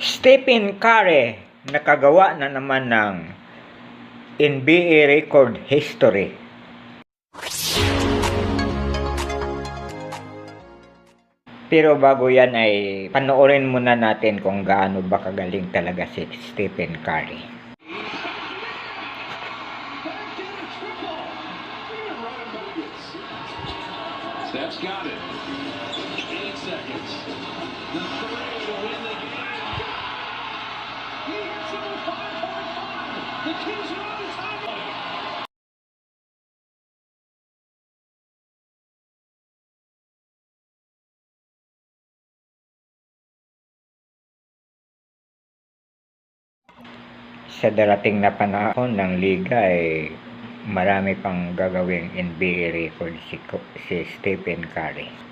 Stephen Curry nakagawa na naman ng NBA record history. Pero bago yan ay panoorin muna natin kung gaano ba kagaling talaga si Stephen Curry. Steph's got it. 8 seconds. The three to win the game. He hits it with 5.5. The Kings are on the timeline. Sa darating na panahon ng liga ay marami pang gagawing NBA record si Stephen Curry.